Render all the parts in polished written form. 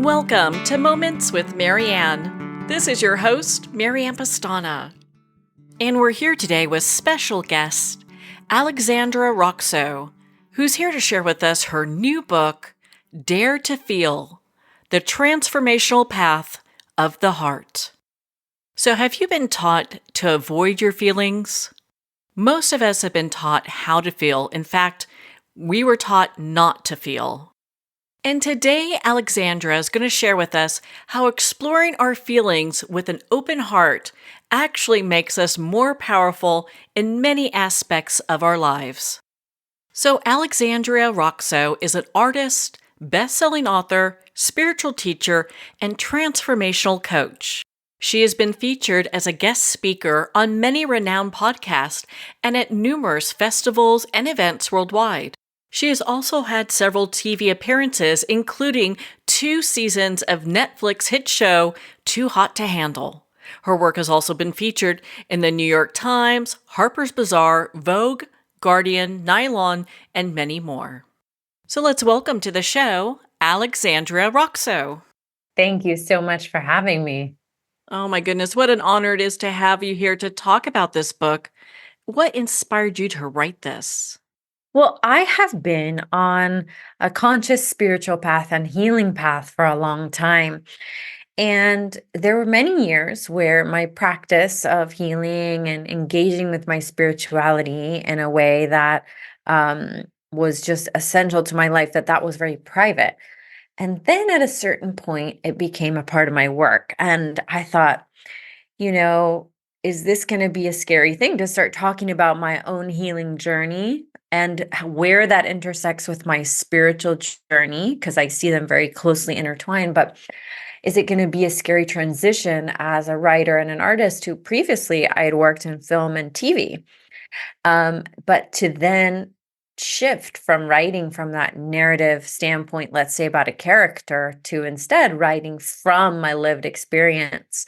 Welcome to Moments with Marianne. This is your host, Marianne Pastana. And we're here today with special guest, Alexandra Roxo, who's here to share with us her new book, Dare to Feel, The Transformational Path of the Heart. So have you been taught to avoid your feelings? Most of us have been taught how to feel. In fact, we were taught not to feel. And today, Alexandra is going to share with us how exploring our feelings with an open heart actually makes us more powerful in many aspects of our lives. So Alexandra Roxo is an artist, best-selling author, spiritual teacher, and transformational coach. She has been featured as a guest speaker on many renowned podcasts and at numerous festivals and events worldwide. She has also had several TV appearances, including 2 seasons of Netflix hit show TooHot to Handle. Her work has also been featured in the New York Times, Harper's Bazaar, Vogue, Guardian, Nylon, and many more. So let's welcome to the show, Alexandra Roxo. Thank you so much for having me. Oh my goodness, what an honor it is to have you here to talk about this book. What inspired you to write this? Well, I have been on a conscious spiritual path and healing path for a long time. And there were many years where my practice of healing and engaging with my spirituality in a way that was just essential to my life, that was very private. And then at a certain point, it became a part of my work. And I thought, you know, is this going to be a scary thing to start talking about my own healing journey and where that intersects with my spiritual journey? Because I see them very closely intertwined. But is it going to be a scary transition as a writer and an artist who previously I had worked in film and TV? But to then shift from writing from that narrative standpoint, let's say about a character, to instead writing from my lived experience.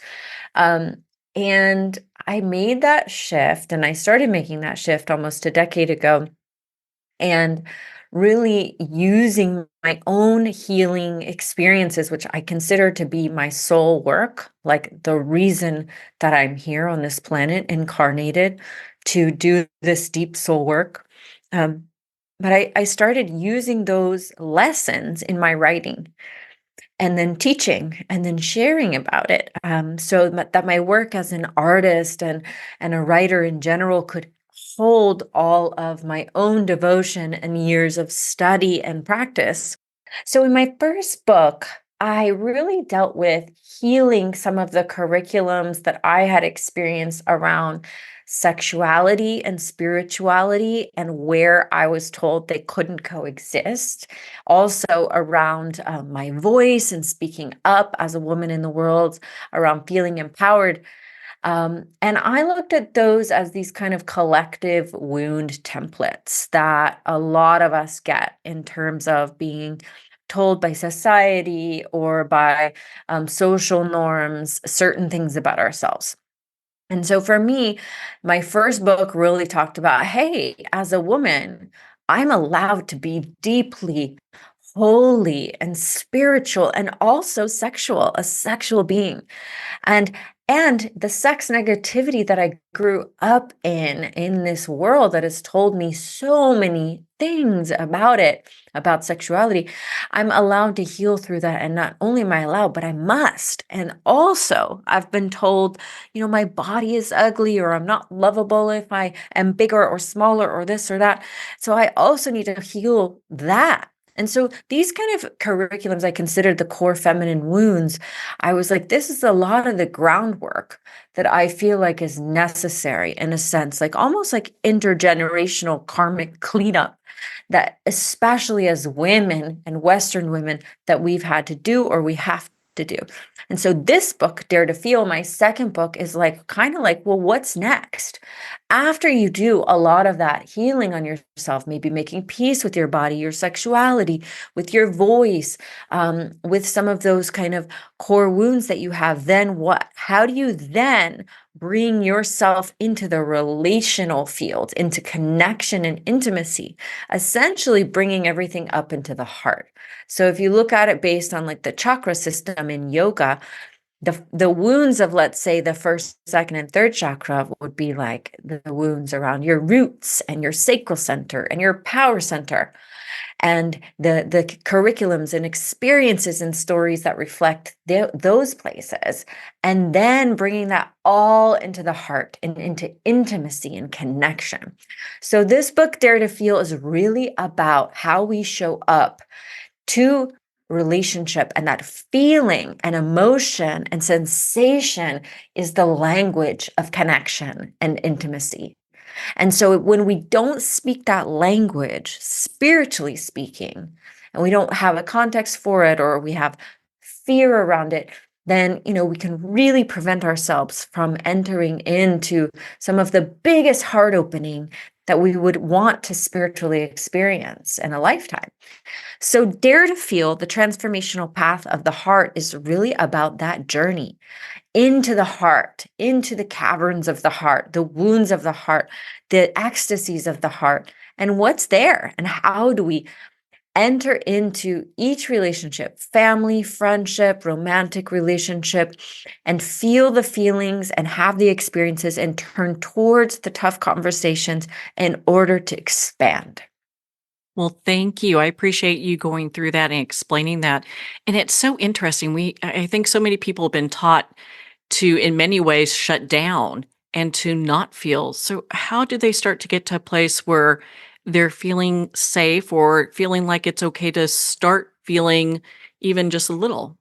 And I made that shift, and I started making that shift almost a decade ago, and really using my own healing experiences, which I consider to be my soul work, like the reason that I'm here on this planet, incarnated to do this deep soul work. But I started using those lessons in my writing and then teaching and then sharing about it, so that my work as an artist and a writer in general could hold all of my own devotion and years of study and practice. So in my first book, I really dealt with healing some of the curriculums that I had experienced around sexuality and spirituality and where I was told they couldn't coexist. Also around my voice and speaking up as a woman in the world, around feeling empowered. And I looked at those as these kind of collective wound templates that a lot of us get in terms of being told by society or by social norms certain things about ourselves. And so for me, my first book really talked about, hey, as a woman, I'm allowed to be deeply holy and spiritual and also sexual, a sexual being. And the sex negativity that I grew up in this world that has told me so many things about it, about sexuality, I'm allowed to heal through that. And not only am I allowed, but I must. And also, I've been told, my body is ugly, or I'm not lovable if I am bigger or smaller or this or that. So I also need to heal that. And so these kind of curriculums I considered the core feminine wounds. I was like, this is a lot of the groundwork that I feel like is necessary in a sense, like almost like intergenerational karmic cleanup that especially as women and Western women that we've had to do or we have to do. And so this book, Dare to Feel, my second book, is like kind of like, well, what's next? After you do a lot of that healing on yourself, maybe making peace with your body, your sexuality, with your voice, with some of those kind of core wounds that you have, then what? How do you then bring yourself into the relational field, into connection and intimacy, essentially bringing everything up into the heart? So if you look at it based on like the chakra system in yoga, the wounds of, let's say, the first, second, and third chakra would be like the wounds around your roots and your sacral center and your power center, and the curriculums and experiences and stories that reflect those places, and then bringing that all into the heart and into intimacy and connection. So this book, Dare to Feel, is really about how we show up to relationship, and that feeling and emotion and sensation is the language of connection and intimacy. And so when we don't speak that language, spiritually speaking, and we don't have a context for it, or we have fear around it, then, we can really prevent ourselves from entering into some of the biggest heart opening that we would want to spiritually experience in a lifetime. So Dare to Feel, the transformational path of the heart, is really about that journey into the heart, into the caverns of the heart, the wounds of the heart, the ecstasies of the heart, and what's there, and how do we enter into each relationship, family, friendship, romantic relationship, and feel the feelings and have the experiences and turn towards the tough conversations in order to expand. Well, thank you. I appreciate you going through that and explaining that. And it's so interesting. I think so many people have been taught to, in many ways, shut down and to not feel. So, how do they start to get to a place where they're feeling safe or feeling like it's okay to start feeling even just a little?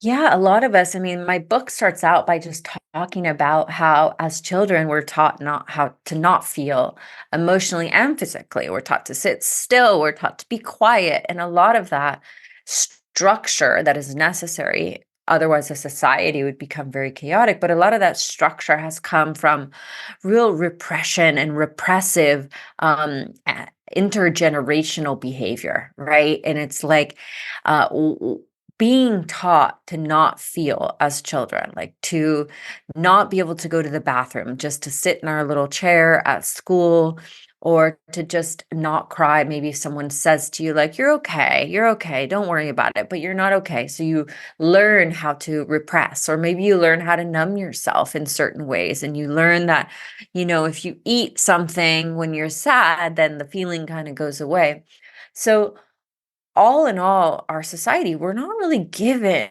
Yeah, a lot of us, I mean, my book starts out by just talking about how as children we're taught not how to not feel emotionally and physically. We're taught to sit still, we're taught to be quiet, and a lot of that structure that is necessary. Otherwise, a society would become very chaotic. But a lot of that structure has come from real repression and repressive intergenerational behavior, right? And it's like uh, being taught to not feel as children, like to not be able to go to the bathroom, just to sit in our little chair at school, or to just not cry. Maybe someone says to you, like, you're okay, don't worry about it, but you're not okay. So you learn how to repress, or maybe you learn how to numb yourself in certain ways. And you learn that, if you eat something when you're sad, then the feeling kind of goes away. So all in all, our society, we're not really given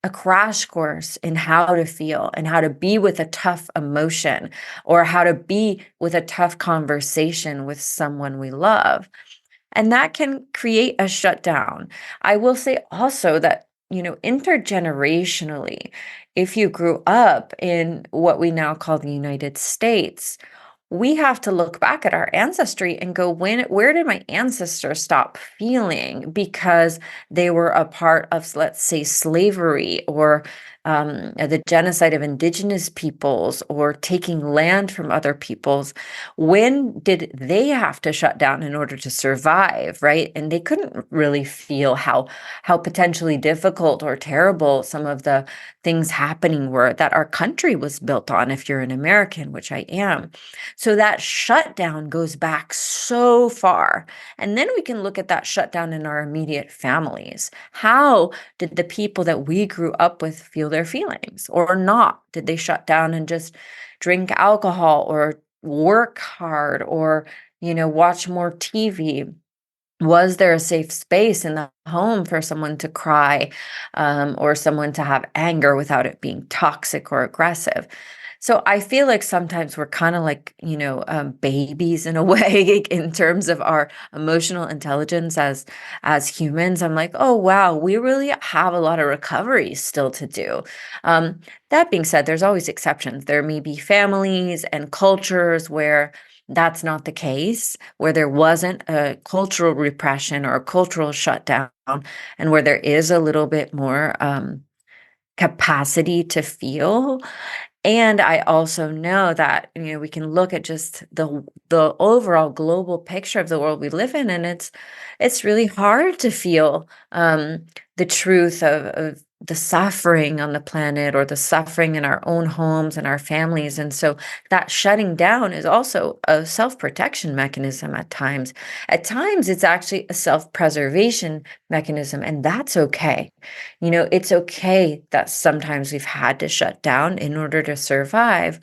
a crash course in how to feel and how to be with a tough emotion, or how to be with a tough conversation with someone we love. And that can create a shutdown. I will say also that, intergenerationally, if you grew up in what we now call the United States, we have to look back at our ancestry and go, where did my ancestors stop feeling because they were a part of, let's say, slavery, or the genocide of indigenous peoples, or taking land from other peoples? When did they have to shut down in order to survive, right? And they couldn't really feel how potentially difficult or terrible some of the things happening were that our country was built on, if you're an American, which I am. So that shutdown goes back so far. And then we can look at that shutdown in our immediate families. How did the people that we grew up with feel their feelings, or not? Did they shut down and just drink alcohol, or work hard, or, watch more TV? Was there a safe space in the home for someone to cry, or someone to have anger without it being toxic or aggressive? So I feel like sometimes we're kind of like, babies in a way in terms of our emotional intelligence as humans. I'm like, oh wow, we really have a lot of recovery still to do. That being said, there's always exceptions. There may be families and cultures where that's not the case, where there wasn't a cultural repression or a cultural shutdown, and where there is a little bit more capacity to feel. And I also know that, we can look at just the overall global picture of the world we live in, and it's really hard to feel the truth of the suffering on the planet, or the suffering in our own homes and our families. And so that shutting down is also a self-protection mechanism at times. At times, it's actually a self-preservation mechanism, and that's okay. It's okay that sometimes we've had to shut down in order to survive.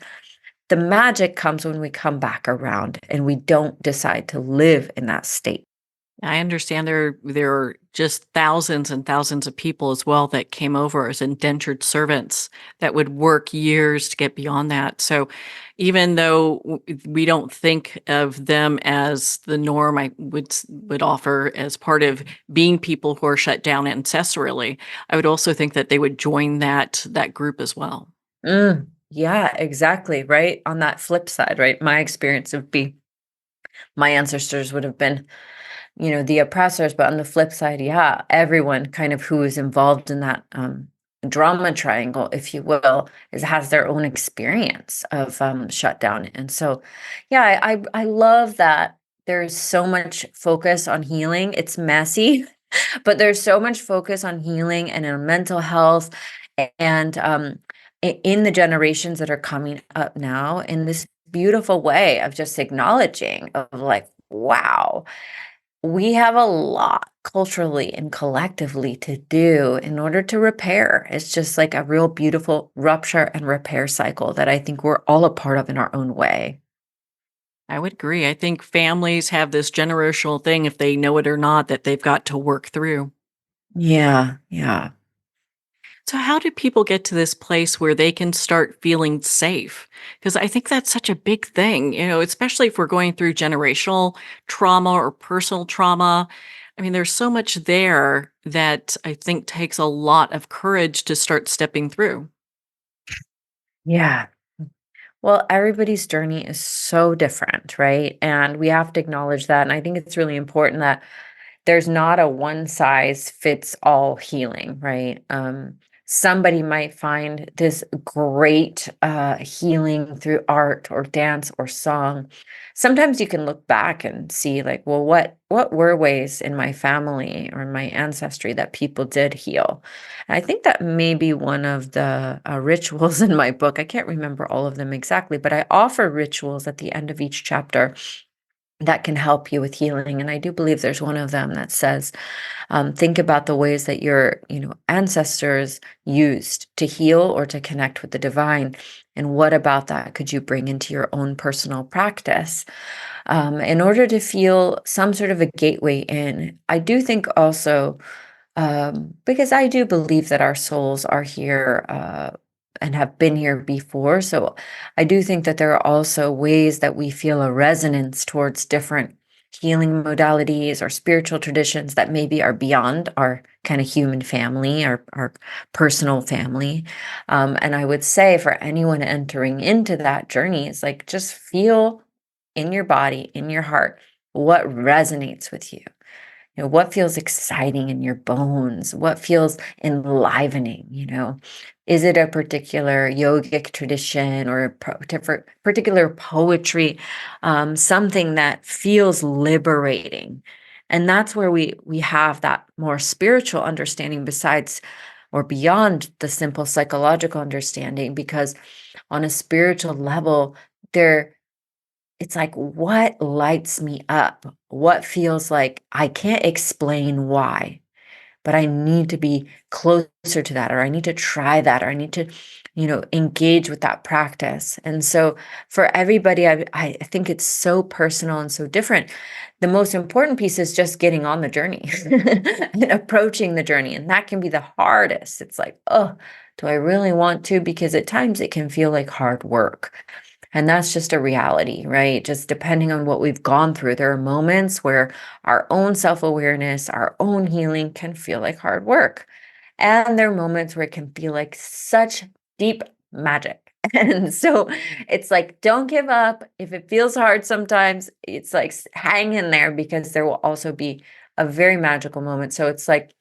The magic comes when we come back around and we don't decide to live in that state. I understand there are just thousands and thousands of people as well that came over as indentured servants that would work years to get beyond that. So even though we don't think of them as the norm, I would offer as part of being people who are shut down ancestrally, I would also think that they would join that group as well. Yeah, exactly. Right. On that flip side, right? My experience would be my ancestors would have been, the oppressors, but on the flip side, yeah, everyone kind of who is involved in that drama triangle, if you will, has their own experience of shutdown. And so, yeah, I love that there's so much focus on healing. It's messy, but there's so much focus on healing and in mental health, and in the generations that are coming up now, in this beautiful way of just acknowledging of like, wow, we have a lot culturally and collectively to do in order to repair. It's just like a real beautiful rupture and repair cycle that I think we're all a part of in our own way. I would agree. I think families have this generational thing, if they know it or not, that they've got to work through. Yeah, yeah. So, how do people get to this place where they can start feeling safe? Because I think that's such a big thing, especially if we're going through generational trauma or personal trauma. I mean, there's so much there that I think takes a lot of courage to start stepping through. Yeah. Well, everybody's journey is so different, right? And we have to acknowledge that. And I think it's really important that there's not a one size fits all healing, right? Somebody might find this great healing through art or dance or song. Sometimes you can look back and see, like, well, what were ways in my family or my ancestry that people did heal? And I think that may be one of the rituals in my book. I can't remember all of them exactly, but I offer rituals at the end of each chapter that can help you with healing. And I do believe there's one of them that says, think about the ways that your, ancestors used to heal or to connect with the divine. And what about that could you bring into your own personal practice in order to feel some sort of a gateway in? I do think also, because I do believe that our souls are here and have been here before. So I do think that there are also ways that we feel a resonance towards different healing modalities or spiritual traditions that maybe are beyond our kind of human family, our personal family. And I would say for anyone entering into that journey, it's like just feel in your body, in your heart, what resonates with you. What feels exciting in your bones? What feels enlivening? Is it a particular yogic tradition or a particular poetry, something that feels liberating? And that's where we have that more spiritual understanding besides or beyond the simple psychological understanding, because on a spiritual level, there it's like, what lights me up? What feels like I can't explain why, but I need to be closer to that, or I need to try that, or I need to, engage with that practice. And so for everybody, I think it's so personal and so different. The most important piece is just getting on the journey and approaching the journey. And that can be the hardest. It's like, oh, do I really want to? Because at times it can feel like hard work. And that's just a reality, right? Just depending on what we've gone through, there are moments where our own self awareness, our own healing can feel like hard work. And there are moments where it can feel like such deep magic. And so it's like, don't give up. If it feels hard sometimes, it's like hang in there, because there will also be a very magical moment. So it's like,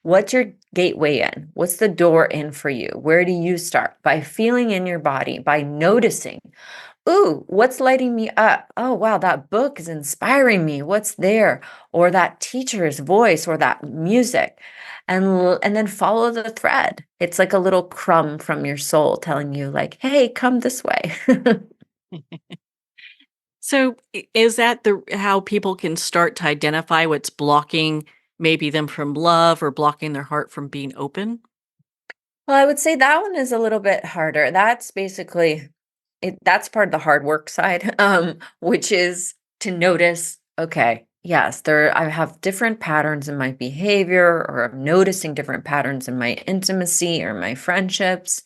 What's your gateway in? What's the door in for you? Where do you start? By feeling in your body, by noticing. Ooh, what's lighting me up? Oh, wow, that book is inspiring me. What's there? Or that teacher's voice or that music. And then follow the thread. It's like a little crumb from your soul telling you like, "Hey, come this way." So, is that the how people can start to identify what's blocking maybe them from love or blocking their heart from being open? Well, I would say that one is a little bit harder. That's basically that's part of the hard work side, which is to notice, okay, yes, I have different patterns in my behavior, or I'm noticing different patterns in my intimacy or my friendships.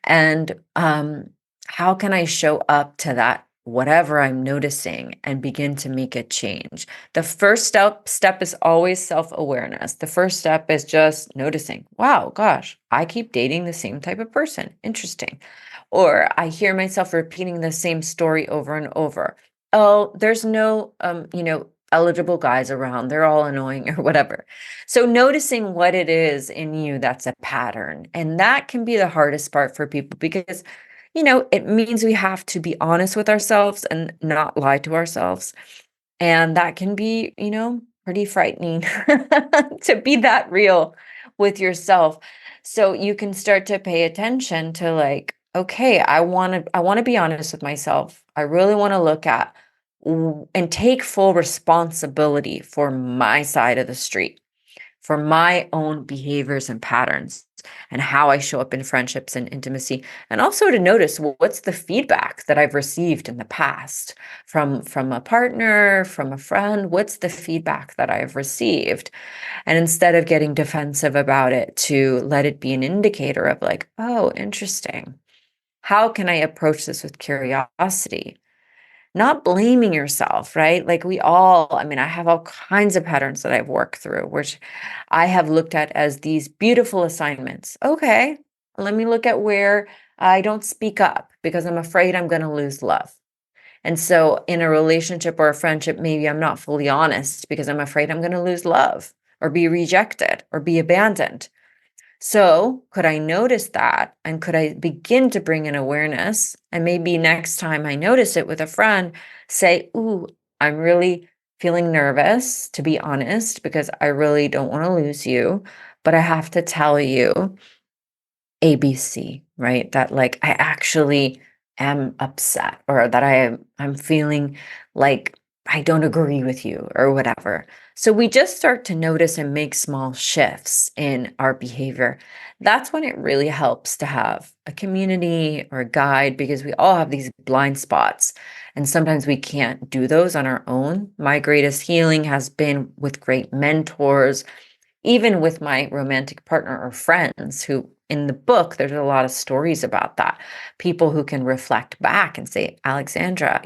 And how can I show up to that, whatever I'm noticing, and begin to make a change? The first step is always self-awareness. The first step is just noticing, wow, gosh, I keep dating the same type of person. Interesting. Or I hear myself repeating the same story over and over. Oh, there's no eligible guys around. They're all annoying or whatever. So noticing what it is in you that's a pattern. And that can be the hardest part for people because, it means we have to be honest with ourselves and not lie to ourselves. And that can be, pretty frightening to be that real with yourself. So you can start to pay attention to like, okay, I want to be honest with myself. I really want to look at and take full responsibility for my side of the street, for my own behaviors and patterns and how I show up in friendships and intimacy, and also to notice what's the feedback that I've received in the past from a partner, from a friend. What's the feedback that I've received? And instead of getting defensive about it, to let it be an indicator of like, oh, interesting. How can I approach this with curiosity? Not blaming yourself, right? Like I mean, I have all kinds of patterns that I've worked through, which I have looked at as these beautiful assignments. Okay, let me look at where I don't speak up because I'm afraid I'm going to lose love. And so in a relationship or a friendship, maybe I'm not fully honest because I'm afraid I'm going to lose love or be rejected or be abandoned. So, could I notice that? And could I begin to bring in awareness? And maybe next time I notice it with a friend, say, ooh, I'm really feeling nervous, to be honest, because I really don't want to lose you. But I have to tell you ABC, right? That like I actually am upset, or that I'm feeling like I don't agree with you or whatever. So we just start to notice and make small shifts in our behavior. That's when it really helps to have a community or a guide, because we all have these blind spots and sometimes we can't do those on our own. My greatest healing has been with great mentors, even with my romantic partner or friends, who in the book, there's a lot of stories about that. People who can reflect back and say, Alexandra,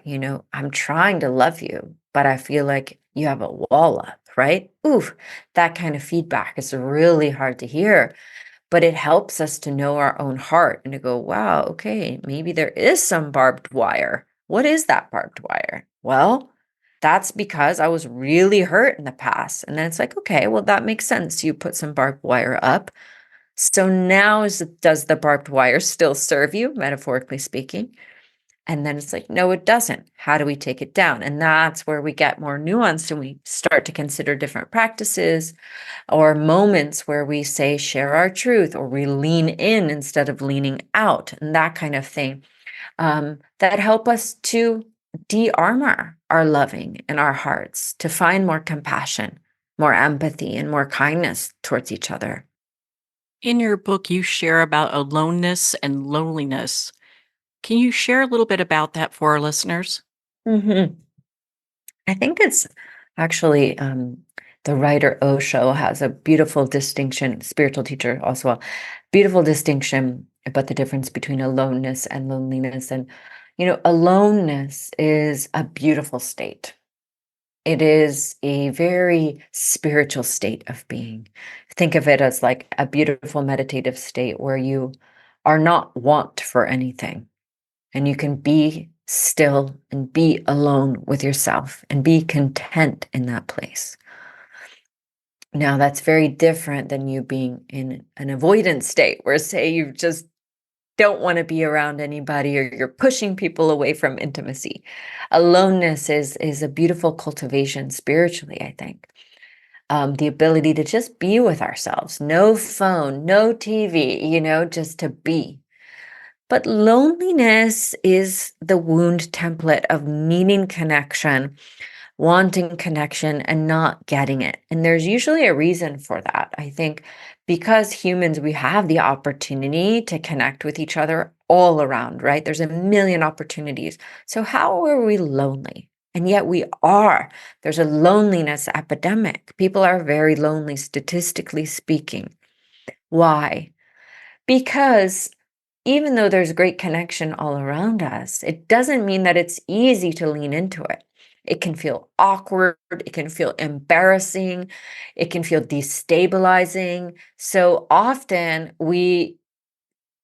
I'm trying to love you, but I feel like you have a wall up, right? Ooh, that kind of feedback is really hard to hear, but it helps us to know our own heart and to go, wow, okay, maybe there is some barbed wire. What is that barbed wire? Well, that's because I was really hurt in the past. And then it's like, okay, well, that makes sense. You put some barbed wire up. So now does the barbed wire still serve you, metaphorically speaking? And then it's like, no, it doesn't. How do we take it down? And that's where we get more nuanced and we start to consider different practices or moments where we say, share our truth, or we lean in instead of leaning out, and that kind of thing, that help us to de-armor our loving in our hearts, to find more compassion, more empathy, and more kindness towards each other. In your book, you share about aloneness and loneliness. Can you share a little bit about that for our listeners? hmm I think it's actually the writer Osho has a beautiful distinction, spiritual teacher also, a beautiful distinction about the difference between aloneness and loneliness. And, aloneness is a beautiful state. It is a very spiritual state of being. Think of it as like a beautiful meditative state where you are not want for anything, and you can be still and be alone with yourself and be content in that place. Now, that's very different than you being in an avoidance state where, say, you just don't want to be around anybody or you're pushing people away from intimacy. Aloneness is a beautiful cultivation spiritually, I think. The ability to just be with ourselves, no phone, no TV, just to be. But loneliness is the wound template of needing connection, wanting connection, and not getting it. And there's usually a reason for that. I think because humans, we have the opportunity to connect with each other all around, right? There's a million opportunities. So how are we lonely? And yet we are. There's a loneliness epidemic. People are very lonely, statistically speaking. Why? Because even though there's great connection all around us, it doesn't mean that it's easy to lean into it. It can feel awkward, it can feel embarrassing, it can feel destabilizing. So often we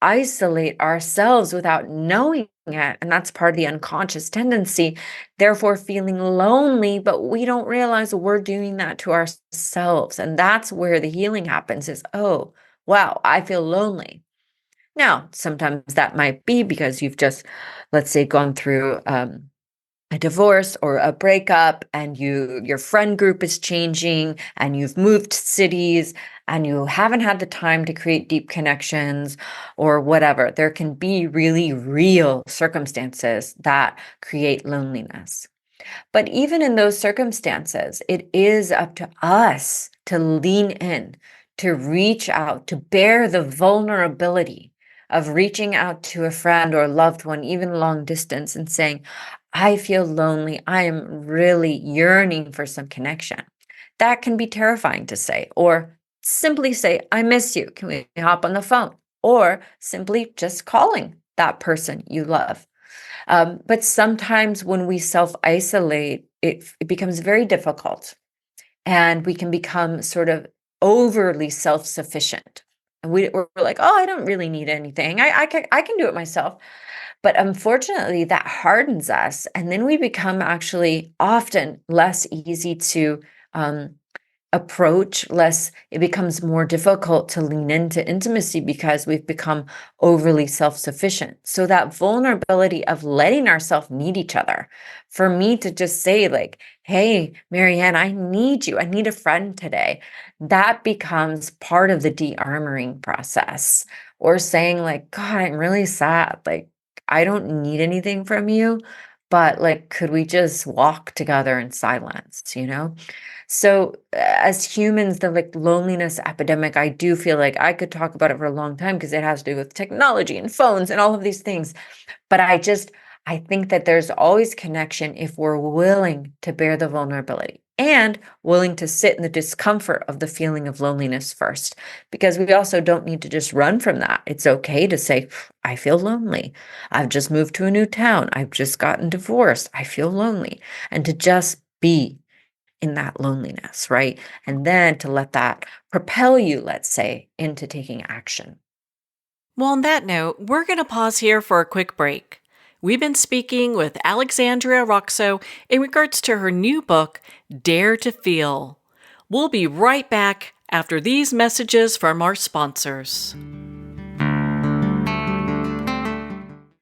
isolate ourselves without knowing it, and that's part of the unconscious tendency, therefore feeling lonely, but we don't realize we're doing that to ourselves. And that's where the healing happens is, oh, wow, I feel lonely. Now, sometimes that might be because you've just, let's say, gone through a divorce or a breakup, and your friend group is changing, and you've moved cities, and you haven't had the time to create deep connections or whatever. There can be really real circumstances that create loneliness. But even in those circumstances, it is up to us to lean in, to reach out, to bear the vulnerability of reaching out to a friend or a loved one, even long distance, and saying, I feel lonely. I am really yearning for some connection. That can be terrifying to say, or simply say, I miss you. Can we hop on the phone? Or simply just calling that person you love. But sometimes when we self-isolate, it becomes very difficult, and we can become sort of overly self-sufficient. And we're like, oh, I don't really need anything. I can do it myself. But unfortunately, that hardens us, and then we become actually often less easy to um, approach, less, it becomes more difficult to lean into intimacy because we've become overly self-sufficient. So that vulnerability of letting ourselves need each other, for me to just say like, hey, Marianne, I need you. I need a friend today. That becomes part of the de-armoring process. Or saying like, God, I'm really sad. Like, I don't need anything from you, but like, could we just walk together in silence? So as humans, the like loneliness epidemic, I do feel like I could talk about it for a long time because it has to do with technology and phones and all of these things. But I think that there's always connection if we're willing to bear the vulnerability and willing to sit in the discomfort of the feeling of loneliness first, because we also don't need to just run from that. It's okay to say, I feel lonely. I've just moved to a new town. I've just gotten divorced. I feel lonely. And to just be in that loneliness, right? And then to let that propel you, let's say, into taking action. Well, on that note, we're going to pause here for a quick break. We've been speaking with Alexandra Roxo in regards to her new book, Dare to Feel. We'll be right back after these messages from our sponsors.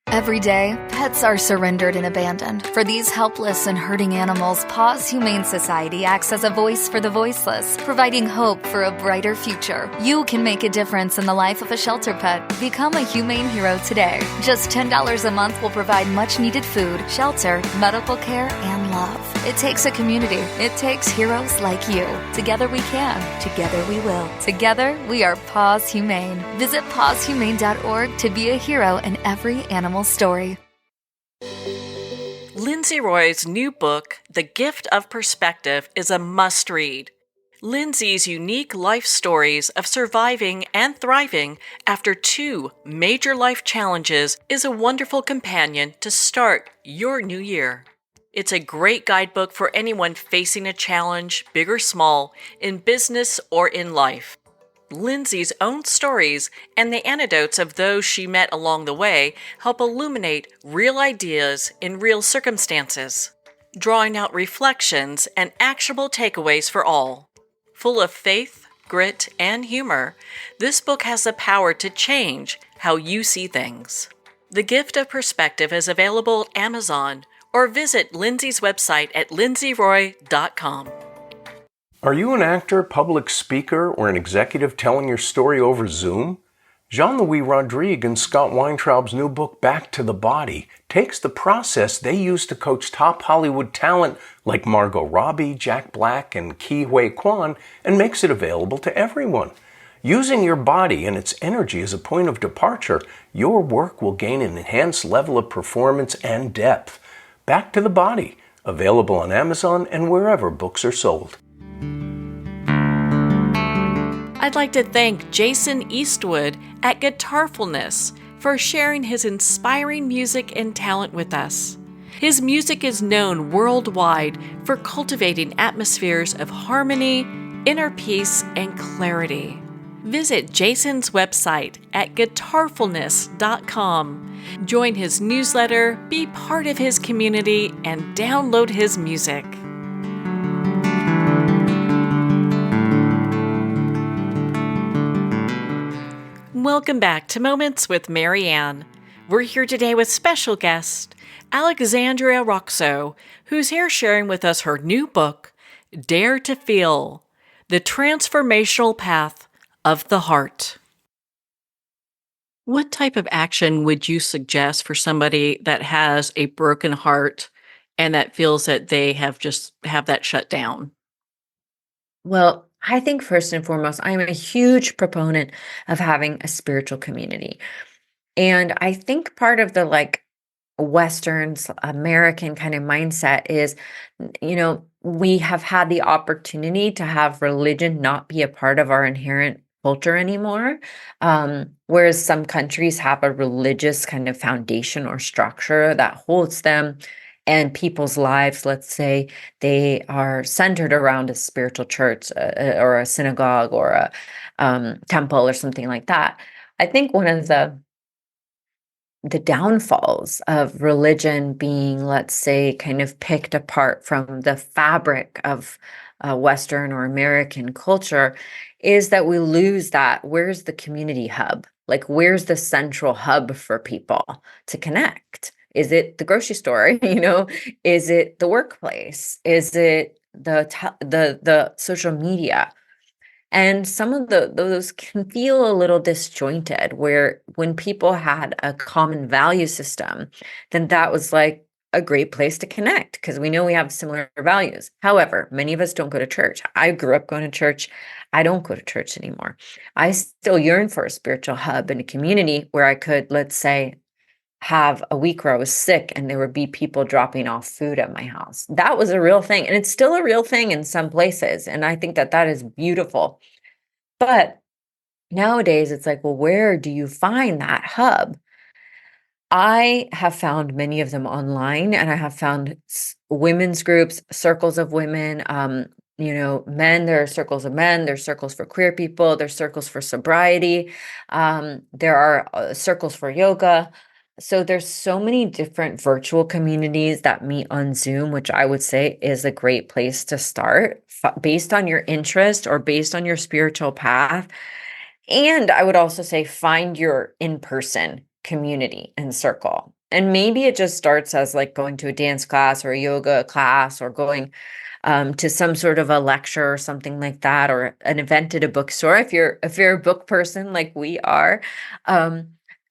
Every day, pets are surrendered and abandoned. For these helpless and hurting animals, Paws Humane Society acts as a voice for the voiceless, providing hope for a brighter future. You can make a difference in the life of a shelter pet. Become a humane hero today. Just $10 a month will provide much-needed food, shelter, medical care, and love. It takes a community. It takes heroes like you. Together we can. Together we will. Together we are Paws Humane. Visit pawshumane.org to be a hero in every animal story. Lindsay Roy's new book, The Gift of Perspective, is a must-read. Lindsay's unique life stories of surviving and thriving after 2 major life challenges is a wonderful companion to start your new year. It's a great guidebook for anyone facing a challenge, big or small, in business or in life. Lindsay's own stories and the anecdotes of those she met along the way help illuminate real ideas in real circumstances, drawing out reflections and actionable takeaways for all. Full of faith, grit, and humor, this book has the power to change how you see things. The Gift of Perspective is available at Amazon, or visit Lindsay's website at lindsayroy.com. Are you an actor, public speaker, or an executive telling your story over Zoom? Jean-Louis Rodrigue and Scott Weintraub's new book, Back to the Body, takes the process they use to coach top Hollywood talent like Margot Robbie, Jack Black, and Ke Huy Quan and makes it available to everyone. Using your body and its energy as a point of departure, your work will gain an enhanced level of performance and depth. Back to the Body, available on Amazon and wherever books are sold. I'd like to thank Jason Eastwood at Guitarfulness for sharing his inspiring music and talent with us. His music is known worldwide for cultivating atmospheres of harmony, inner peace, and clarity. Visit Jason's website at guitarfulness.com. Join his newsletter, be part of his community, and download his music. Welcome back to Moments with Marianne. We're here today with special guest, Alexandra Roxo, who's here sharing with us her new book, Dare to Feel, The Transformational Path of the Heart. What type of action would you suggest for somebody that has a broken heart and that feels that they have that shut down? Well, I think first and foremost, I'm a huge proponent of having a spiritual community. And I think part of the American kind of mindset is, we have had the opportunity to have religion not be a part of our inherent culture anymore. Whereas some countries have a religious kind of foundation or structure that holds them. And people's lives, let's say, they are centered around a spiritual church or a synagogue or a temple or something like that. I think one of the downfalls of religion being, let's say, kind of picked apart from the fabric of Western or American culture is that we lose that. Where's the community hub? Where's the central hub for people to connect? Is it the grocery store? Is it the workplace? Is it the social media? And some of those can feel a little disjointed, where when people had a common value system, then that was like a great place to connect because we know we have similar values. However, many of us don't go to church. I grew up going to church. I don't go to church anymore. I still yearn for a spiritual hub and a community where I could, let's say, have a week where I was sick and there would be people dropping off food at my house. That was a real thing. And it's still a real thing in some places. And I think that is beautiful. But nowadays it's like, well, where do you find that hub? I have found many of them online, and I have found women's groups, circles of women, men, there are circles of men, there's circles for queer people, there's circles for sobriety, there are circles for yoga. So there's so many different virtual communities that meet on Zoom, which I would say is a great place to start based on your interest or based on your spiritual path. And I would also say find your in-person community and circle. And maybe it just starts as like going to a dance class or a yoga class or going to some sort of a lecture or something like that, or an event at a bookstore if you're a book person like we are.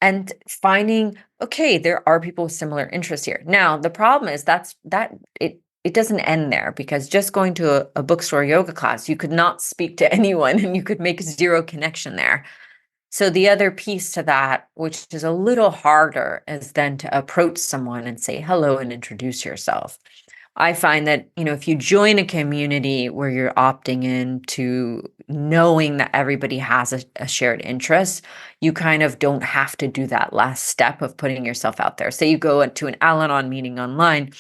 And finding, okay, there are people with similar interests here. Now, the problem is it doesn't end there, because just going to a bookstore yoga class, you could not speak to anyone and you could make zero connection there. So the other piece to that, which is a little harder, is then to approach someone and say hello and introduce yourself. I find that, if you join a community where you're opting in to knowing that everybody has a shared interest, you kind of don't have to do that last step of putting yourself out there. Say you go to an Al-Anon meeting online.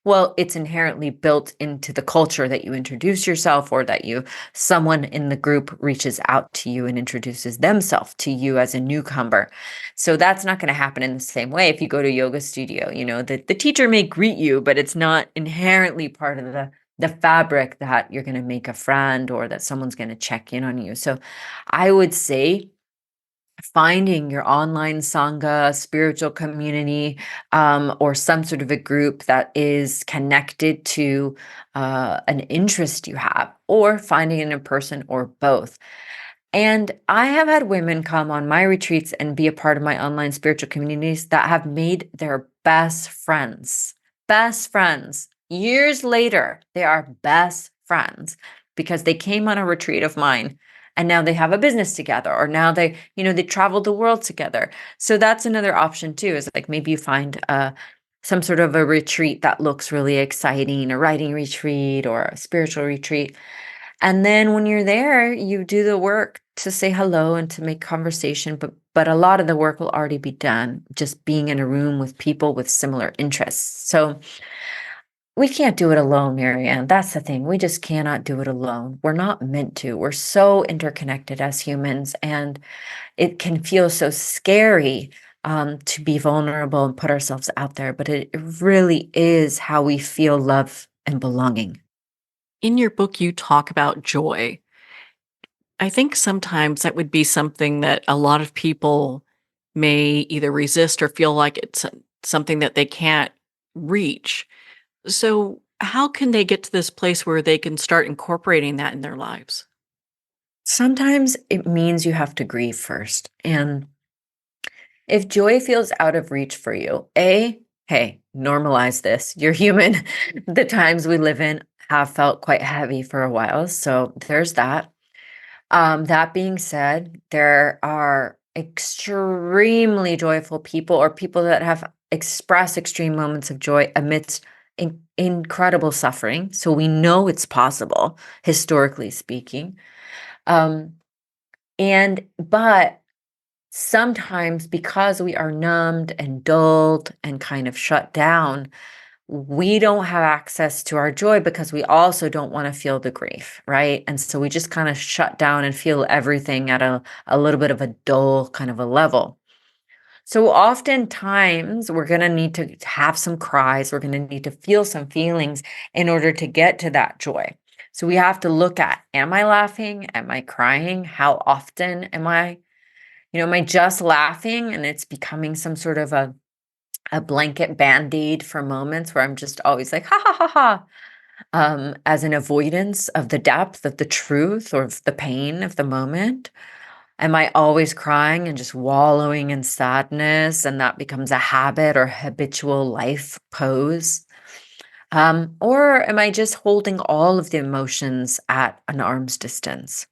Well, it's inherently built into the culture that you introduce yourself, or that someone in the group reaches out to you and introduces themselves to you as a newcomer. So that's not going to happen in the same way if you go to a yoga studio. The teacher may greet you, but it's not inherently part of the fabric that you're going to make a friend or that someone's going to check in on you. So I would say finding your online sangha, spiritual community, or some sort of a group that is connected to an interest you have, or finding it in person, or both. And I have had women come on my retreats and be a part of my online spiritual communities that have made their best friends. Best friends. Years later, they are best friends because they came on a retreat of mine and now they have a business together, or now they traveled the world together. So that's another option too, is like maybe you find some sort of a retreat that looks really exciting, a writing retreat or a spiritual retreat. And then when you're there, you do the work to say hello and to make conversation, but a lot of the work will already be done just being in a room with people with similar interests. So we can't do it alone, Marianne. That's the thing. We just cannot do it alone. We're not meant to. We're so interconnected as humans, and it can feel so scary to be vulnerable and put ourselves out there, but it really is how we feel love and belonging. In your book, you talk about joy. I think sometimes that would be something that a lot of people may either resist or feel like it's something that they can't reach. So, how can they get to this place where they can start incorporating that in their lives? Sometimes it means you have to grieve first. And if joy feels out of reach for you, hey, normalize this. You're human. The times we live in have felt quite heavy for a while. So there's that. That being said, there are extremely joyful people, or people that have expressed extreme moments of joy amidst incredible suffering. So we know it's possible, historically speaking. But sometimes because we are numbed and dulled and kind of shut down, we don't have access to our joy because we also don't want to feel the grief, right? And so we just kind of shut down and feel everything at a little bit of a dull kind of a level. So oftentimes we're going to need to have some cries. We're going to need to feel some feelings in order to get to that joy. So we have to look at, am I laughing? Am I crying? How often am I just laughing and it's becoming some sort of a blanket band-aid for moments where I'm just always like, ha ha ha ha, as an avoidance of the depth of the truth or of the pain of the moment? Am I always crying and just wallowing in sadness, and that becomes a habit or habitual life pose? Or am I just holding all of the emotions at an arm's distance?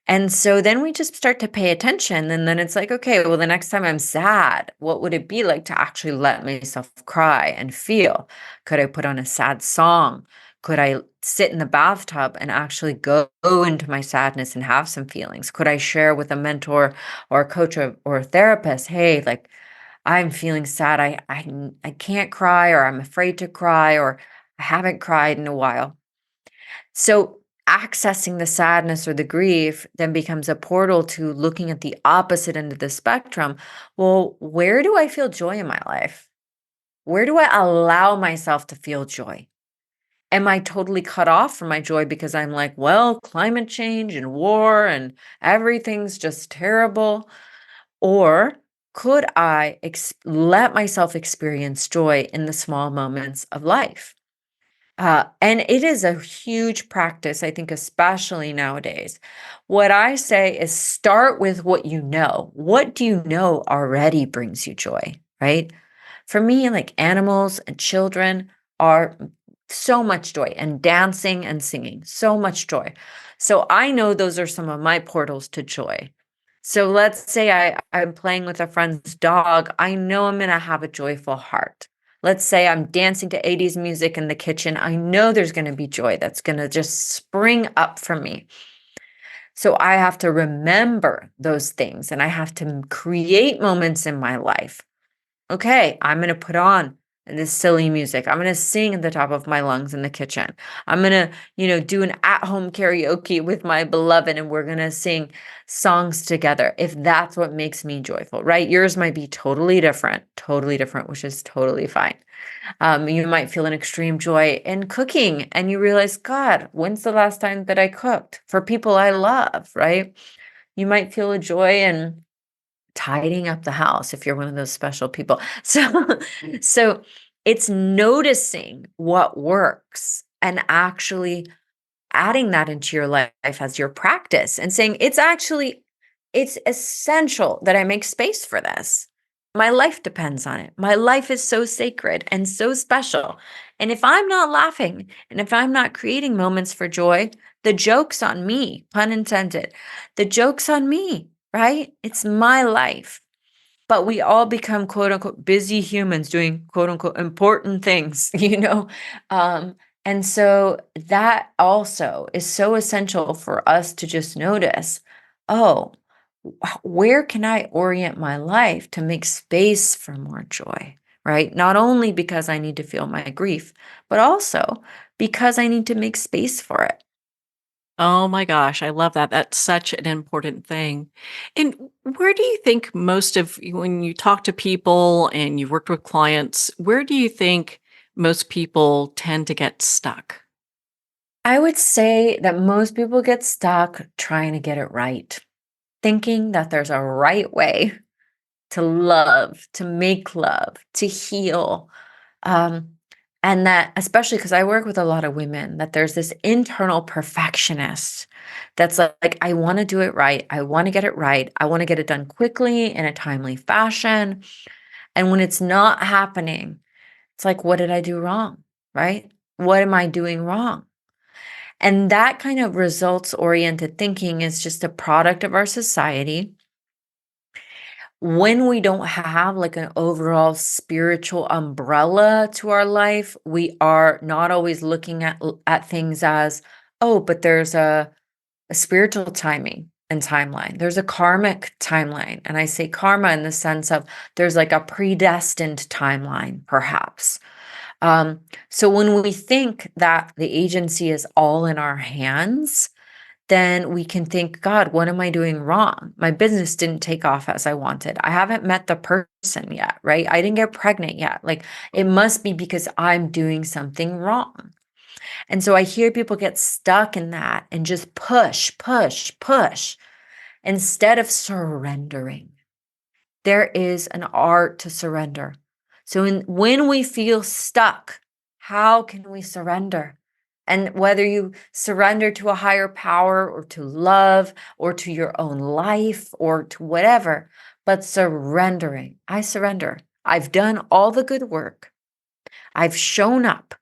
And so then we just start to pay attention. And then it's like, okay, well, the next time I'm sad, what would it be like to actually let myself cry and feel? Could I put on a sad song? Could I sit in the bathtub and actually go into my sadness and have some feelings? Could I share with a mentor or a coach or a therapist, hey, like, I'm feeling sad. I can't cry, or I'm afraid to cry, or I haven't cried in a while. So accessing the sadness or the grief then becomes a portal to looking at the opposite end of the spectrum. Well, where do I feel joy in my life? Where do I allow myself to feel joy? Am I totally cut off from my joy because I'm like, well, climate change and war and everything's just terrible? Or could I let myself experience joy in the small moments of life? And it is a huge practice, I think, especially nowadays. What I say is start with what you know. What do you know already brings you joy, right? For me, like animals and children are so much joy, and dancing and singing, so much joy. So I know those are some of my portals to joy. So let's say I'm playing with a friend's dog. I know I'm going to have a joyful heart. Let's say I'm dancing to 80s music in the kitchen. I know there's going to be joy that's going to just spring up from me. So I have to remember those things, and I have to create moments in my life. Okay, I'm going to put on this silly music. I'm going to sing at the top of my lungs in the kitchen. I'm going to, do an at-home karaoke with my beloved, and we're going to sing songs together if that's what makes me joyful, right? Yours might be totally different, which is totally fine. You might feel an extreme joy in cooking, and you realize, God, when's the last time that I cooked for people I love, right? You might feel a joy in tidying up the house if you're one of those special people. So it's noticing what works and actually adding that into your life as your practice and saying, it's essential that I make space for this. My life depends on it. My life is so sacred and so special. And if I'm not laughing and if I'm not creating moments for joy, the joke's on me, pun intended. The joke's on me, right? It's my life. But we all become quote unquote busy humans doing quote unquote important things, and so that also is so essential for us to just notice, oh, where can I orient my life to make space for more joy, right? Not only because I need to feel my grief, but also because I need to make space for it. Oh my gosh, I love that. That's such an important thing. And where do you think when you talk to people and you've worked with clients, where do you think most people tend to get stuck? I would say that most people get stuck trying to get it right, thinking that there's a right way to love, to make love, to heal. Um, and that, especially because I work with a lot of women, that there's this internal perfectionist that's like, I want to do it right. I want to get it right. I want to get it done quickly in a timely fashion. And when it's not happening, it's like, what did I do wrong? Right? What am I doing wrong? And that kind of results oriented thinking is just a product of our society. When we don't have like an overall spiritual umbrella to our life, we are not always looking at things as, oh, but there's a spiritual timing and timeline. There's a karmic timeline. And I say karma in the sense of there's like a predestined timeline, perhaps. So when we think that the agency is all in our hands, then we can think, God, what am I doing wrong? My business didn't take off as I wanted. I haven't met the person yet, right? I didn't get pregnant yet. Like it must be because I'm doing something wrong. And so I hear people get stuck in that and just push, push, push instead of surrendering. There is an art to surrender. So when we feel stuck, how can we surrender? And whether you surrender to a higher power or to love or to your own life or to whatever, but surrendering. I surrender. I've done all the good work. I've shown up.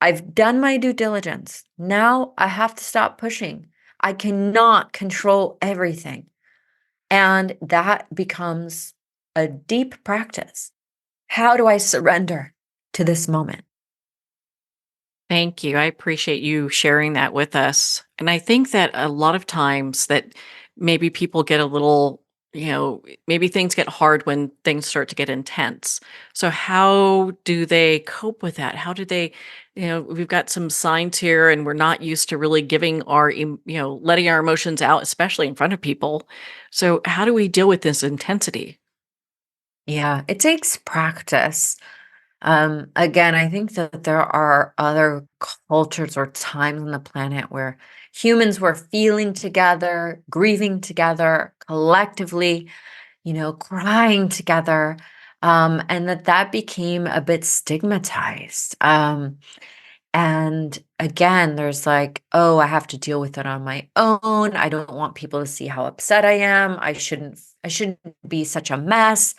I've done my due diligence. Now I have to stop pushing. I cannot control everything. And that becomes a deep practice. How do I surrender to this moment? Thank you. I appreciate you sharing that with us. And I think that a lot of times that maybe people get a little, maybe things get hard when things start to get intense. So how do they cope with that? How do they, we've got some signs here and we're not used to really giving letting our emotions out, especially in front of people. So how do we deal with this intensity? Yeah, it takes practice. Again, I think that there are other cultures or times on the planet where humans were feeling together, grieving together, collectively, crying together, and that became a bit stigmatized. And again, there's like, oh, I have to deal with it on my own. I don't want people to see how upset I am. I shouldn't be such a mess.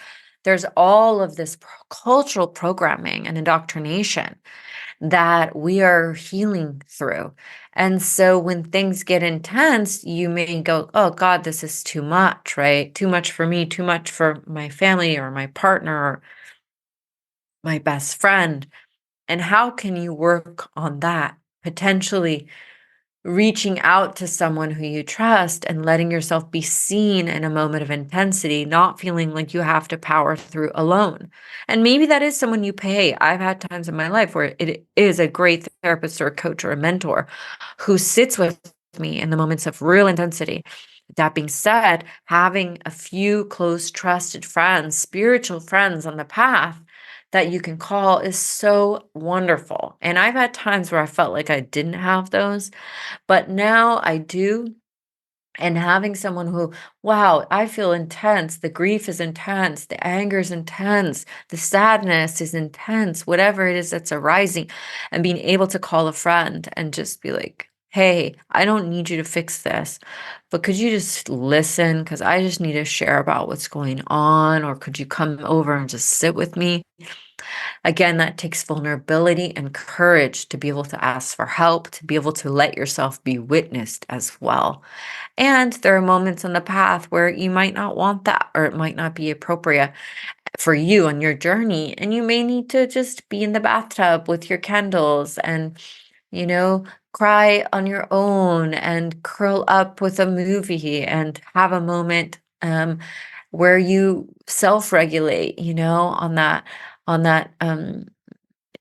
There's all of this cultural programming and indoctrination that we are healing through. And so when things get intense, you may go, oh God, this is too much, right? Too much for me, too much for my family or my partner or my best friend. And how can you work on that? Potentially reaching out to someone who you trust and letting yourself be seen in a moment of intensity, not feeling like you have to power through alone. And maybe that is someone you pay. I've had times in my life where it is a great therapist or a coach or a mentor who sits with me in the moments of real intensity. That being said, having a few close, trusted friends, spiritual friends on the path that you can call is so wonderful. And I've had times where I felt like I didn't have those, but now I do. And having someone who, wow, I feel intense. The grief is intense. The anger is intense. The sadness is intense, whatever it is that's arising. And being able to call a friend and just be like, hey, I don't need you to fix this, but could you just listen? Because I just need to share about what's going on. Or could you come over and just sit with me? Again, that takes vulnerability and courage to be able to ask for help, to be able to let yourself be witnessed as well. And there are moments on the path where you might not want that, or it might not be appropriate for you on your journey. And you may need to just be in the bathtub with your candles and, cry on your own and curl up with a movie and have a moment where you self-regulate, on that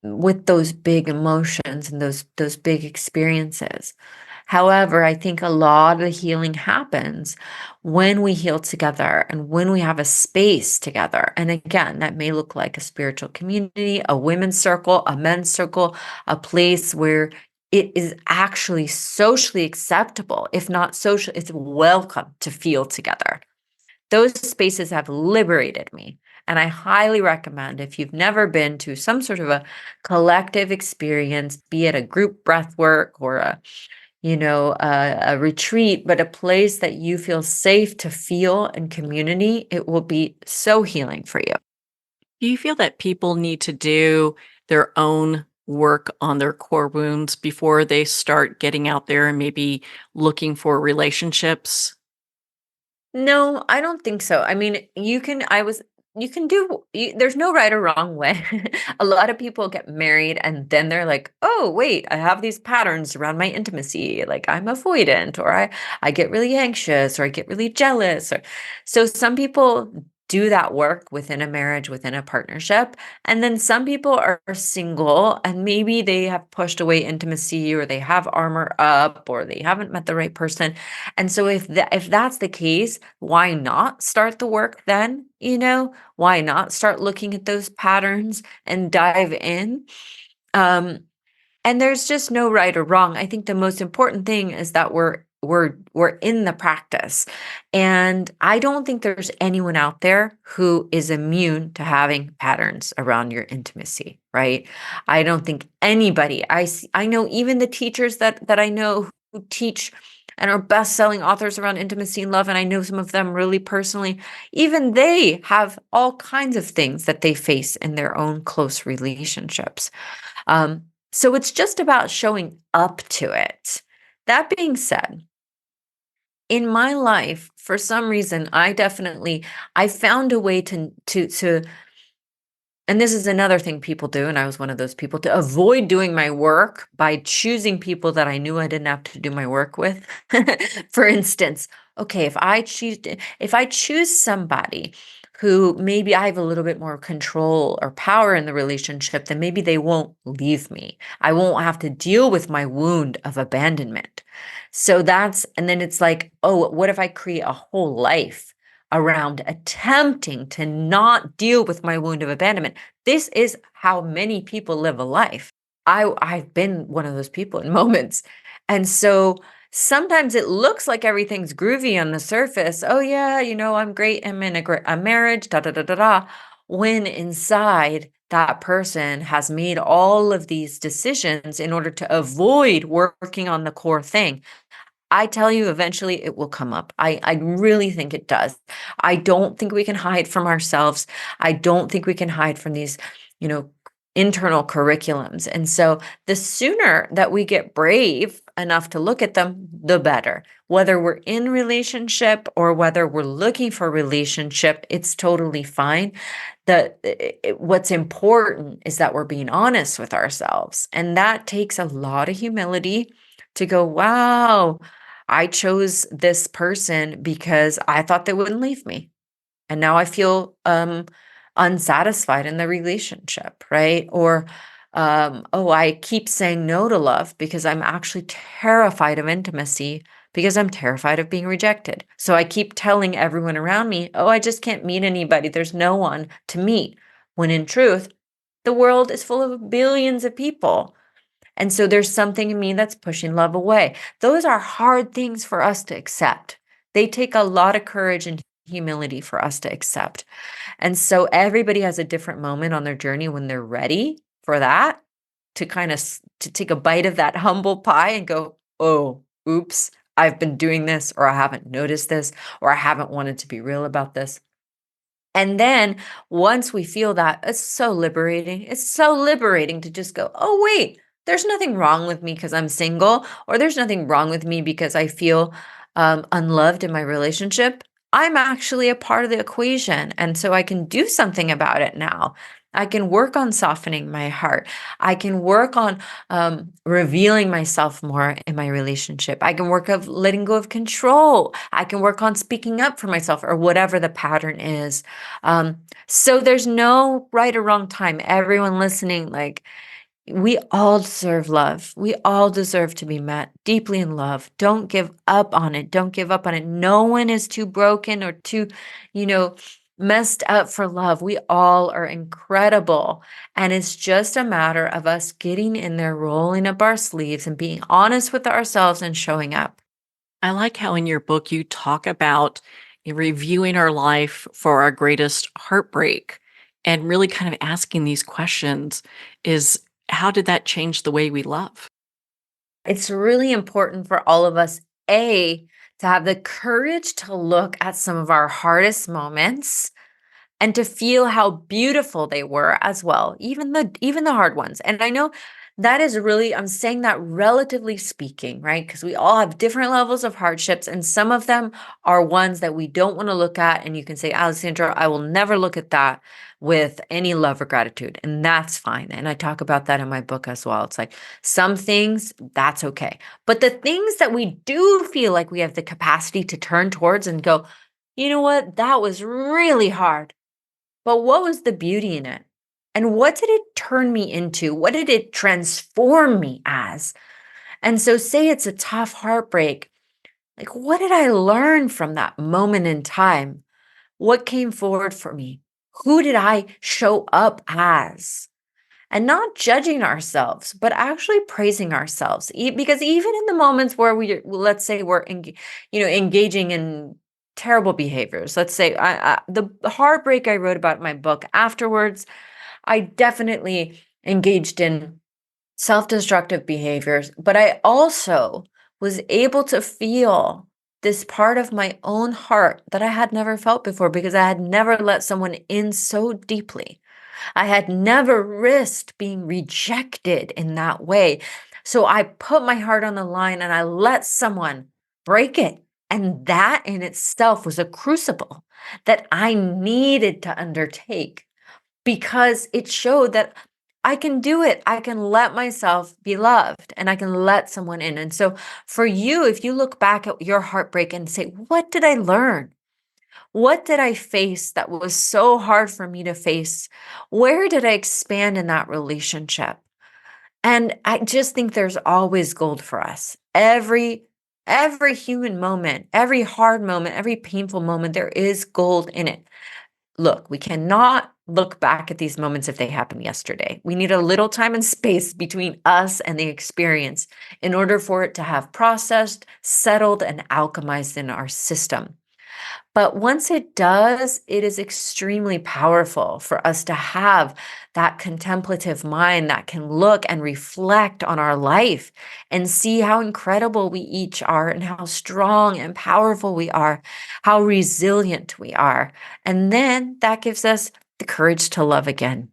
with those big emotions and those big experiences. However, I think a lot of the healing happens when we heal together and when we have a space together. And again, that may look like a spiritual community, a women's circle, a men's circle, a place where it is actually socially acceptable, if not social, it's welcome to feel together. Those spaces have liberated me. And I highly recommend, if you've never been to some sort of a collective experience, be it a group breath work or a retreat, but a place that you feel safe to feel in community, it will be so healing for you. Do you feel that people need to do their own work on their core wounds before they start getting out there and maybe looking for relationships? No, I don't think so. I mean, there's no right or wrong way. A lot of people get married and then they're like, oh, wait, I have these patterns around my intimacy. Like I'm avoidant, or I get really anxious, or I get really jealous. So some people do that work within a marriage, within a partnership. And then some people are single and maybe they have pushed away intimacy, or they have armor up, or they haven't met the right person. And so if that's the case, why not start the work then? Why not start looking at those patterns and dive in? And there's just no right or wrong. I think the most important thing is that we're in the practice. And I don't think there's anyone out there who is immune to having patterns around your intimacy, right? I don't think anybody. I know even the teachers that I know who teach and are best-selling authors around intimacy and love, and I know some of them really personally, even they have all kinds of things that they face in their own close relationships. So it's just about showing up to it. That being said, in my life, for some reason, I found a way to, and this is another thing people do, and I was one of those people, to avoid doing my work by choosing people that I knew I didn't have to do my work with. For instance, okay, if I choose somebody who maybe I have a little bit more control or power in the relationship, then maybe they won't leave me. I won't have to deal with my wound of abandonment. And then it's like, oh, what if I create a whole life around attempting to not deal with my wound of abandonment? This is how many people live a life. I've been one of those people in moments. And so sometimes it looks like everything's groovy on the surface. Oh yeah, I'm great. I'm in a marriage, da da da da da. When inside, that person has made all of these decisions in order to avoid working on the core thing. I tell you, eventually it will come up. I really think it does. I don't think we can hide from ourselves. I don't think we can hide from these, internal curriculums. And so the sooner that we get brave enough to look at them, the better. Whether we're in relationship or whether we're looking for relationship, it's totally fine. What's important is that we're being honest with ourselves. And that takes a lot of humility to go, wow, I chose this person because I thought they wouldn't leave me. And now I feel unsatisfied in the relationship, right? Or, oh, I keep saying no to love because I'm actually terrified of intimacy because I'm terrified of being rejected. So I keep telling everyone around me, oh, I just can't meet anybody. There's no one to meet. When in truth, the world is full of billions of people. And so there's something in me that's pushing love away. Those are hard things for us to accept. They take a lot of courage and humility for us to accept. And so everybody has a different moment on their journey when they're ready for that, to kind of to take a bite of that humble pie and go, oh, oops, I've been doing this, or I haven't noticed this, or I haven't wanted to be real about this. And then once we feel that, it's so liberating. It's so liberating to just go, oh, wait, there's nothing wrong with me because I'm single, or there's nothing wrong with me because I feel unloved in my relationship. I'm actually a part of the equation. And so I can do something about it now. I can work on softening my heart. I can work on revealing myself more in my relationship. I can work on letting go of control. I can work on speaking up for myself, or whatever the pattern is. So there's no right or wrong time. Everyone listening, like, we all deserve love. We all deserve to be met deeply in love. Don't give up on it. Don't give up on it. No one is too broken or too, messed up for love. We all are incredible. And it's just a matter of us getting in there, rolling up our sleeves and being honest with ourselves and showing up. I like how in your book you talk about reviewing our life for our greatest heartbreak and really kind of asking these questions is how did that change the way we love? It's really important for all of us, to have the courage to look at some of our hardest moments and to feel how beautiful they were as well, even the hard ones. And I know that is really, I'm saying that relatively speaking, right? Because we all have different levels of hardships, and some of them are ones that we don't want to look at. And you can say, Alexandra, I will never look at that with any love or gratitude. And that's fine. And I talk about that in my book as well. It's like some things, that's okay. But the things that we do feel like we have the capacity to turn towards and go, you know what, that was really hard. But what was the beauty in it? And what did it turn me into? What did it transform me as? And so, say it's a tough heartbreak, like, what did I learn from that moment in time? What came forward for me? Who did I show up as? And not judging ourselves, but actually praising ourselves. Because even in the moments where let's say we're, engaging in terrible behaviors, let's say the heartbreak I wrote about in my book, afterwards, I definitely engaged in self-destructive behaviors, but I also was able to feel this part of my own heart that I had never felt before, because I had never let someone in so deeply. I had never risked being rejected in that way. So I put my heart on the line and I let someone break it. And that in itself was a crucible that I needed to undertake, because it showed that I can do it. I can let myself be loved and I can let someone in. And so for you, if you look back at your heartbreak and say, what did I learn? What did I face that was so hard for me to face? Where did I expand in that relationship? And I just think there's always gold for us. Every human moment, every hard moment, every painful moment, there is gold in it. Look, we cannot look back at these moments if they happened yesterday. We need a little time and space between us and the experience in order for it to have processed, settled, and alchemized in our system. But once it does, it is extremely powerful for us to have that contemplative mind that can look and reflect on our life and see how incredible we each are and how strong and powerful we are, how resilient we are. And then that gives us the courage to love again.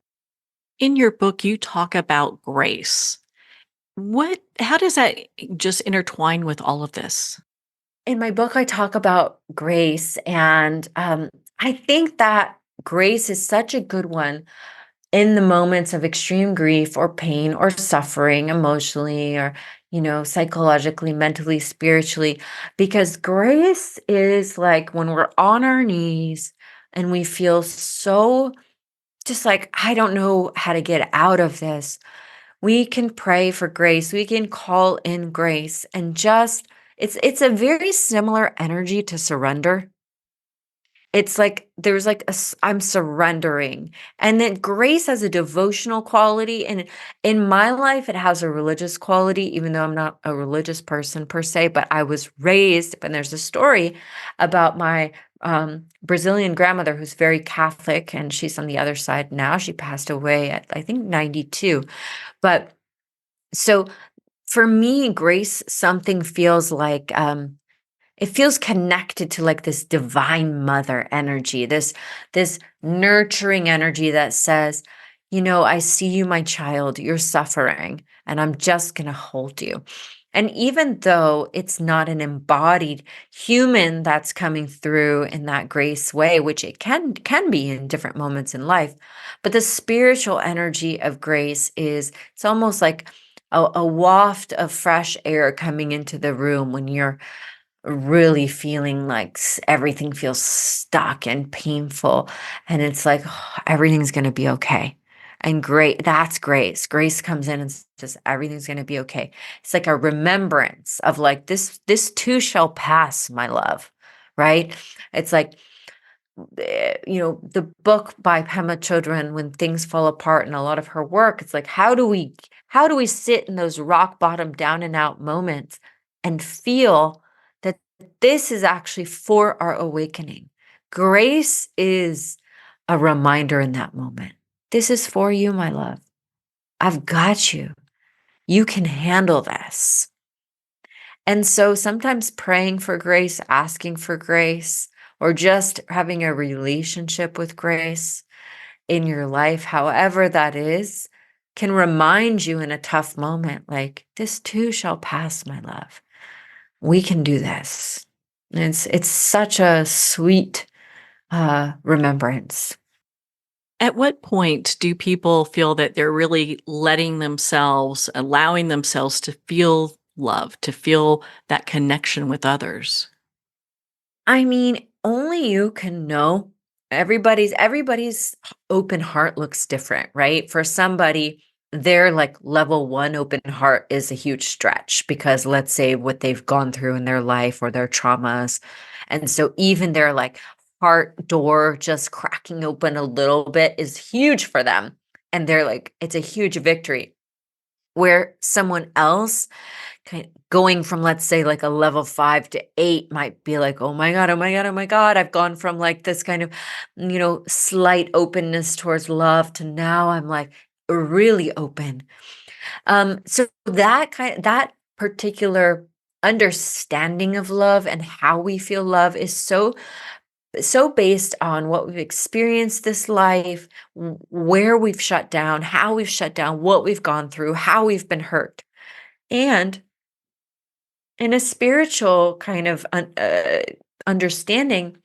In your book, you talk about grace. How does that just intertwine with all of this? In my book, I talk about grace, and I think that grace is such a good one in the moments of extreme grief or pain or suffering emotionally, or psychologically, mentally, spiritually, because grace is like when we're on our knees and we feel so just like, I don't know how to get out of this. We can pray for grace. We can call in grace and just, it's a very similar energy to surrender. It's like there's like I'm surrendering. And then grace has a devotional quality. And in my life, it has a religious quality, even though I'm not a religious person per se, but I was raised. And there's a story about my Brazilian grandmother who's very Catholic, and she's on the other side now. She passed away at, I think, 92. But so for me, grace, something feels like, it feels connected to like this divine mother energy, this nurturing energy that says, I see you, my child, you're suffering, and I'm just going to hold you. And even though it's not an embodied human that's coming through in that grace way, which it can be in different moments in life, but the spiritual energy of grace it's almost like a waft of fresh air coming into the room when you're really feeling like everything feels stuck and painful. And it's like, oh, everything's going to be okay. And that's grace. Grace comes in and says, everything's going to be okay. It's like a remembrance of like, this too shall pass, my love. Right? It's like, the book by Pema Chodron, When Things Fall Apart, and a lot of her work, it's like, how do we sit in those rock bottom down and out moments and feel that this is actually for our awakening? Grace is a reminder in that moment. This is for you, my love. I've got you. You can handle this. And so sometimes praying for grace, asking for grace, or just having a relationship with grace in your life, however that is, can remind you in a tough moment, like, this too shall pass, my love. We can do this. And it's such a sweet remembrance. At what point do people feel that they're really allowing themselves to feel love, to feel that connection with others? I mean, only you can know. Everybody's open heart looks different, right? For somebody, their like level 1 open heart is a huge stretch because let's say what they've gone through in their life or their traumas. And so even their like heart door just cracking open a little bit is huge for them. And they're like, it's a huge victory. Where someone else going from, let's say, like a level 5 to 8 might be like, oh my God, oh my God, oh my God, I've gone from like this kind of, slight openness towards love to now I'm like really open. So that particular understanding of love and how we feel love is so based on what we've experienced this life, where we've shut down, how we've shut down, what we've gone through, how we've been hurt. And in a spiritual kind of understanding,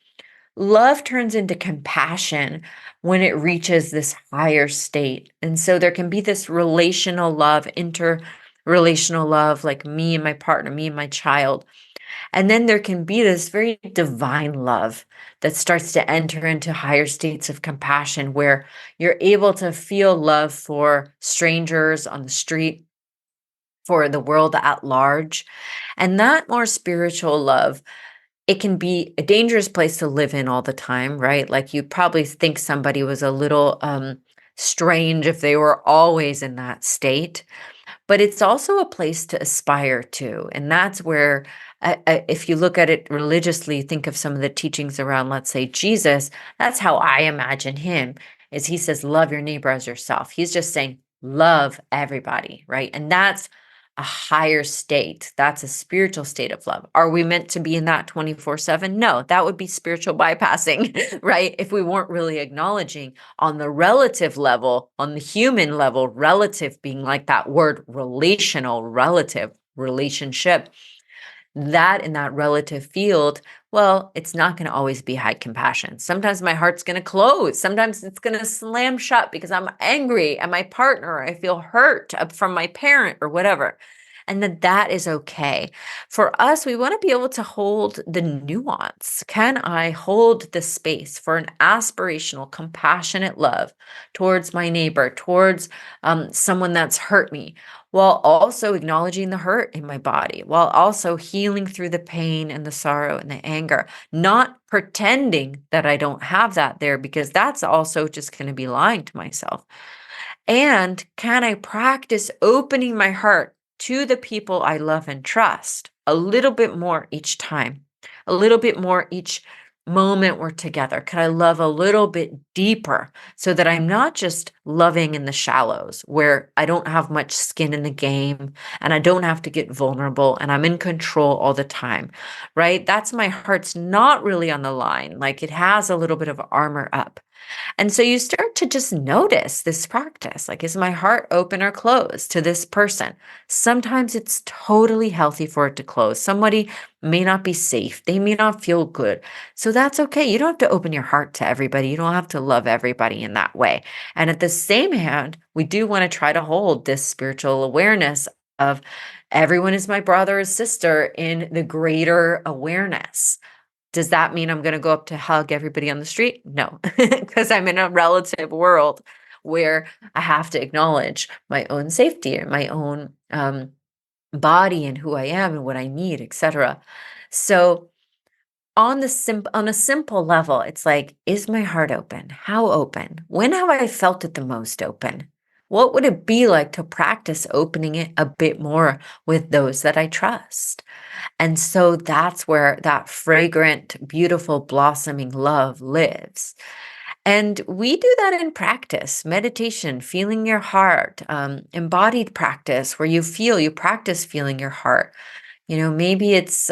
love turns into compassion when it reaches this higher state. And so there can be this relational love, interrelational love, like me and my partner, me and my child. And then there can be this very divine love that starts to enter into higher states of compassion where you're able to feel love for strangers on the street, for the world at large. And that more spiritual love, it can be a dangerous place to live in all the time, right? Like you probably think somebody was a little strange if they were always in that state. But it's also a place to aspire to. And that's where, if you look at it religiously, think of some of the teachings around, let's say, Jesus, that's how I imagine him, is he says, love your neighbor as yourself. He's just saying, love everybody, right? And that's a higher state. That's a spiritual state of love. Are we meant to be in that 24/7? No, that would be spiritual bypassing, right? If we weren't really acknowledging on the relative level, on the human level, relative being like that word relational, relative relationship, that in that relative field, well, it's not going to always be high compassion. Sometimes my heart's going to close. Sometimes it's going to slam shut because I'm angry at my partner. I feel hurt from my parent or whatever. and that is okay. For us, we want to be able to hold the nuance. Can I hold the space for an aspirational, compassionate love towards my neighbor, towards someone that's hurt me, while also acknowledging the hurt in my body, while also healing through the pain and the sorrow and the anger, not pretending that I don't have that there, because that's also just going to be lying to myself. And can I practice opening my heart to the people I love and trust a little bit more each time, a little bit more each moment we're together? Could I love a little bit deeper so that I'm not just loving in the shallows where I don't have much skin in the game and I don't have to get vulnerable and I'm in control all the time, right? That's my heart's not really on the line. Like it has a little bit of armor up. And so you start to just notice this practice. Like, is my heart open or closed to this person? Sometimes it's totally healthy for it to close. Somebody may not be safe. They may not feel good. So that's okay. You don't have to open your heart to everybody. You don't have to love everybody in that way. And at the same hand, we do want to try to hold this spiritual awareness of everyone is my brother or sister in the greater awareness. Does that mean I'm going to go up to hug everybody on the street? No, because I'm in a relative world where I have to acknowledge my own safety and my own body and who I am and what I need, etc. So on a simple level, it's like, is my heart open? How open? When have I felt it the most open? What would it be like to practice opening it a bit more with those that I trust? And so that's where that fragrant, beautiful, blossoming love lives. And we do that in practice, meditation, feeling your heart, embodied practice where you practice feeling your heart. Maybe it's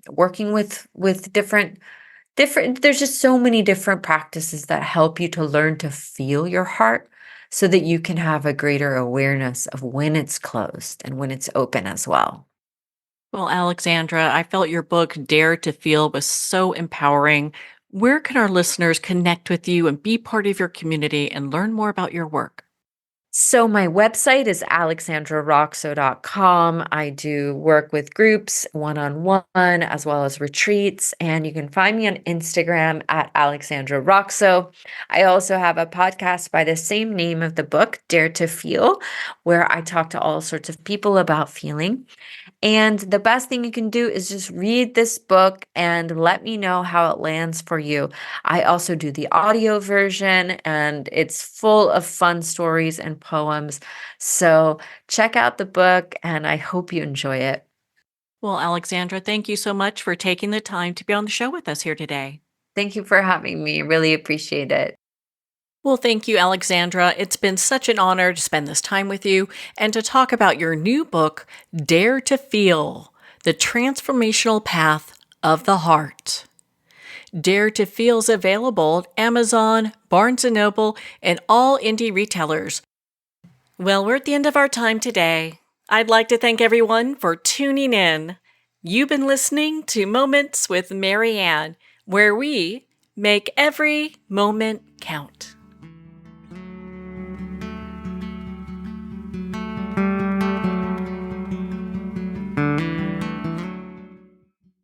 working with different, there's just so many different practices that help you to learn to feel your heart so that you can have a greater awareness of when it's closed and when it's open as well. Well, Alexandra, I felt your book, Dare to Feel, was so empowering. Where can our listeners connect with you and be part of your community and learn more about your work? So my website is alexandraroxo.com. I do work with groups, one-on-one, as well as retreats. And you can find me on Instagram at Alexandra Roxo. I also have a podcast by the same name of the book, Dare to Feel, where I talk to all sorts of people about feeling. And the best thing you can do is just read this book and let me know how it lands for you. I also do the audio version, and it's full of fun stories and poems. So check out the book, and I hope you enjoy it. Well, Alexandra, thank you so much for taking the time to be on the show with us here today. Thank you for having me. Really appreciate it. Well, thank you, Alexandra. It's been such an honor to spend this time with you and to talk about your new book, Dare to Feel, The Transformational Path of the Heart. Dare to Feel is available at Amazon, Barnes & Noble, and all indie retailers. Well, we're at the end of our time today. I'd like to thank everyone for tuning in. You've been listening to Moments with Marianne, where we make every moment count.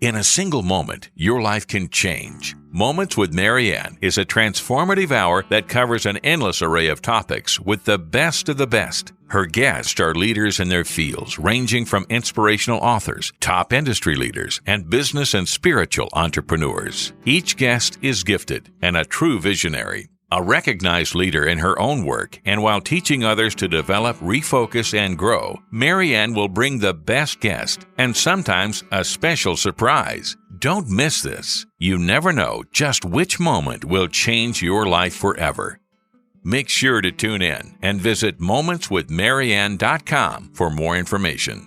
In a single moment, your life can change. Moments with Marianne is a transformative hour that covers an endless array of topics with the best of the best. Her guests are leaders in their fields, ranging from inspirational authors, top industry leaders, and business and spiritual entrepreneurs. Each guest is gifted and a true visionary. A recognized leader in her own work, and while teaching others to develop, refocus, and grow, Marianne will bring the best guest and sometimes a special surprise. Don't miss this. You never know just which moment will change your life forever. Make sure to tune in and visit momentswithmarianne.com for more information.